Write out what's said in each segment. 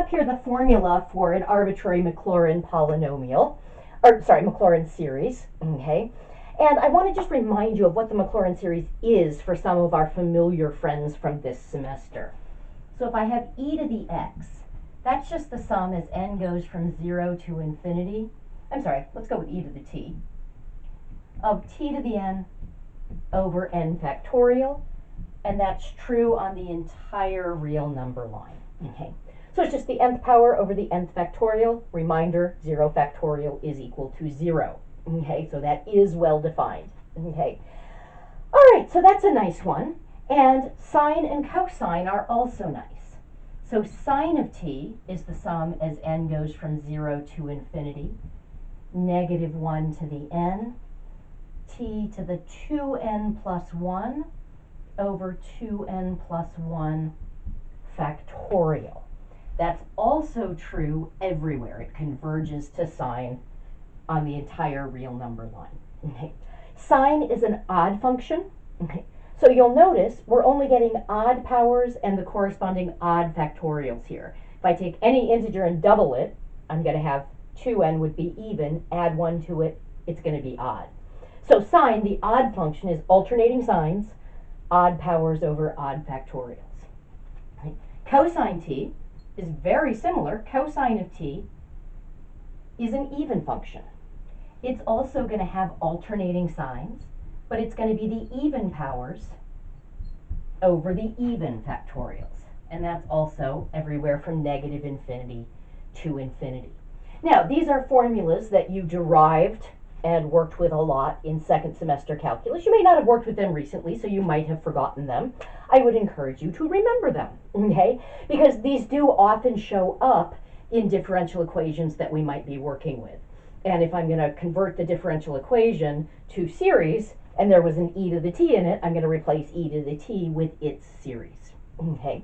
up here the formula for an arbitrary Maclaurin polynomial, or sorry, Maclaurin series, okay? And I want to just remind you of what the Maclaurin series is for some of our familiar friends from this semester. So if I have e to the x, that's just the sum as n goes from 0 to infinity. I'm sorry, let's go with e to the t, of t to the n over n factorial, and that's true on the entire real number line. Okay, so it's just the nth power over the nth factorial. Reminder, 0 factorial is equal to 0. Okay, so that is well defined. Okay, all right, so that's a nice one. And sine and cosine are also nice. So sine of t is the sum as n goes from 0 to infinity, negative 1 to the n, t to the 2n plus 1 over 2n plus 1 factorial. That's also true everywhere. It converges to sine on the entire real number line. Okay. Sine is an odd function. Okay. So you'll notice we're only getting odd powers and the corresponding odd factorials here. If I take any integer and double it, I'm going to have 2n would be even, add 1 to it, it's going to be odd. So sine, the odd function, is alternating signs, odd powers over odd factorials. Right. Cosine t is very similar. Cosine of t is an even function. It's also going to have alternating signs, but it's going to be the even powers over the even factorials. And that's also everywhere from negative infinity to infinity. Now, these are formulas that you derived and worked with a lot in second semester calculus. You may not have worked with them recently, so you might have forgotten them. I would encourage you to remember them, okay? Because these do often show up in differential equations that we might be working with. And if I'm going to convert the differential equation to series, and there was an e to the t in it, I'm going to replace e to the t with its series. Okay.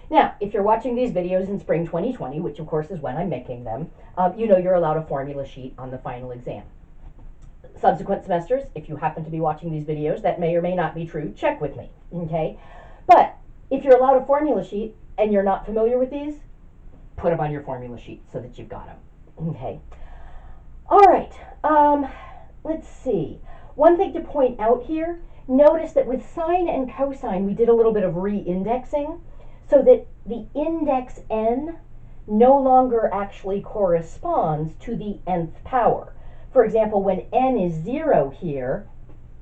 Now, if you're watching these videos in spring 2020, which of course is when I'm making them, you know you're allowed a formula sheet on the final exam. Subsequent semesters, if you happen to be watching these videos, that may or may not be true, check with me. Okay. But if you're allowed a formula sheet and you're not familiar with these, put them on your formula sheet so that you've got them. Okay. All right, let's see. One thing to point out here, notice that with sine and cosine, we did a little bit of re-indexing so that the index n no longer actually corresponds to the nth power. For example, when n is 0 here,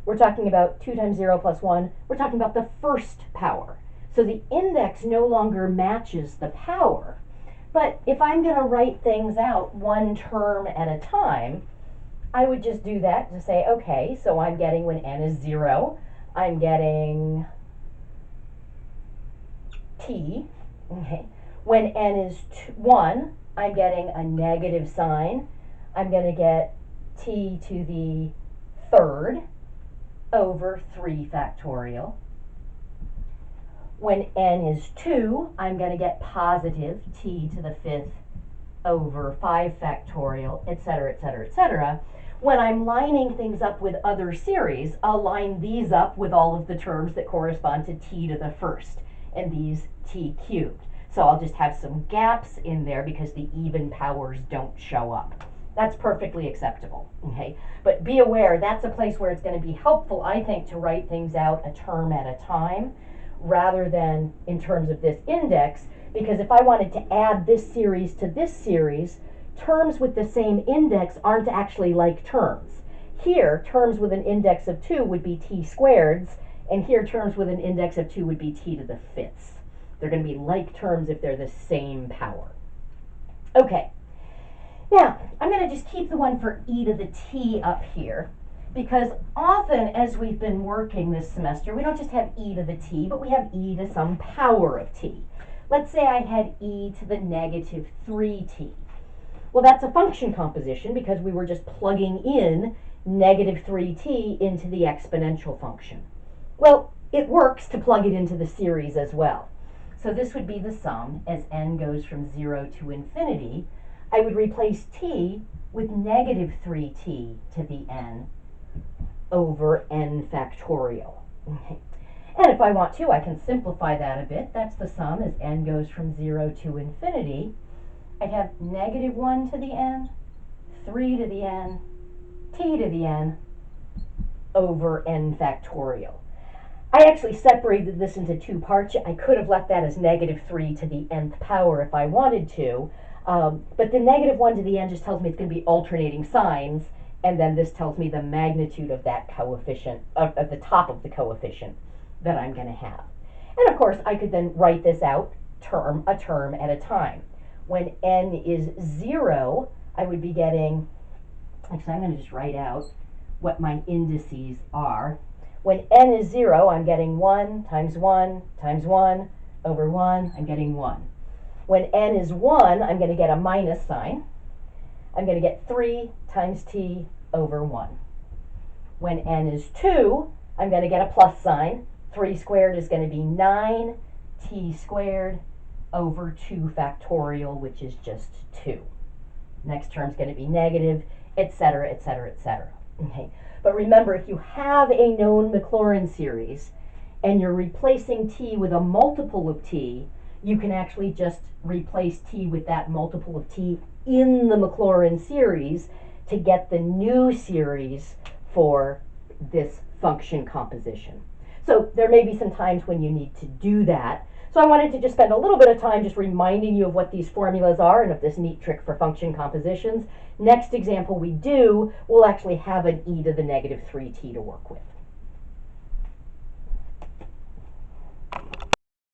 we're talking about 2 times 0 plus 1, we're talking about the first power. So the index no longer matches the power. But if I'm going to write things out one term at a time, I would just do that to say, okay, so I'm getting when n is 0, I'm getting t. Okay. When n is 1, I'm getting a negative sign. I'm going to get t to the third over 3 factorial. When n is 2, I'm going to get positive t to the 5th over 5 factorial, etc., etc., etc. When I'm lining things up with other series, I'll line these up with all of the terms that correspond to t to the 1st, and these t cubed. So I'll just have some gaps in there because the even powers don't show up. That's perfectly acceptable, okay? But be aware, that's a place where it's going to be helpful, I think, to write things out a term at a time, rather than in terms of this index, because if I wanted to add this series to this series, terms with the same index aren't actually like terms. Here, terms with an index of 2 would be t squareds, and here terms with an index of 2 would be t to the 5ths. They're going to be like terms if they're the same power. Okay, now I'm going to just keep the one for e to the t up here, because often as we've been working this semester, we don't just have e to the t, but we have e to some power of t. Let's say I had e to the negative 3t. Well, that's a function composition because we were just plugging in negative 3t into the exponential function. Well, it works to plug it into the series as well. So this would be the sum as n goes from 0 to infinity. I would replace t with negative 3t to the n over n factorial. Okay. And if I want to, I can simplify that a bit. That's the sum as n goes from 0 to infinity. I'd have negative 1 to the n, 3 to the n, t to the n over n factorial. I actually separated this into two parts. I could have left that as negative 3 to the nth power if I wanted to, but the negative 1 to the n just tells me it's going to be alternating signs, and then this tells me the magnitude of that coefficient, of the top of the coefficient that I'm going to have. And of course, I could then write this out a term at a time. When n is 0, I would be getting, actually I'm going to just write out what my indices are. When n is 0, I'm getting 1 times 1 times 1 over 1, I'm getting 1. When n is 1, I'm going to get a minus sign. I'm going to get 3 times t over 1. When n is 2, I'm going to get a plus sign. 3 squared is going to be 9t squared over 2 factorial, which is just 2. Next term is going to be negative, etc., etc., etc. Okay. But remember, if you have a known Maclaurin series and you're replacing t with a multiple of t, you can actually just replace t with that multiple of t in the Maclaurin series to get the new series for this function composition. So there may be some times when you need to do that. So I wanted to just spend a little bit of time just reminding you of what these formulas are and of this neat trick for function compositions. Next example we do, we'll actually have an e to the negative 3t to work with.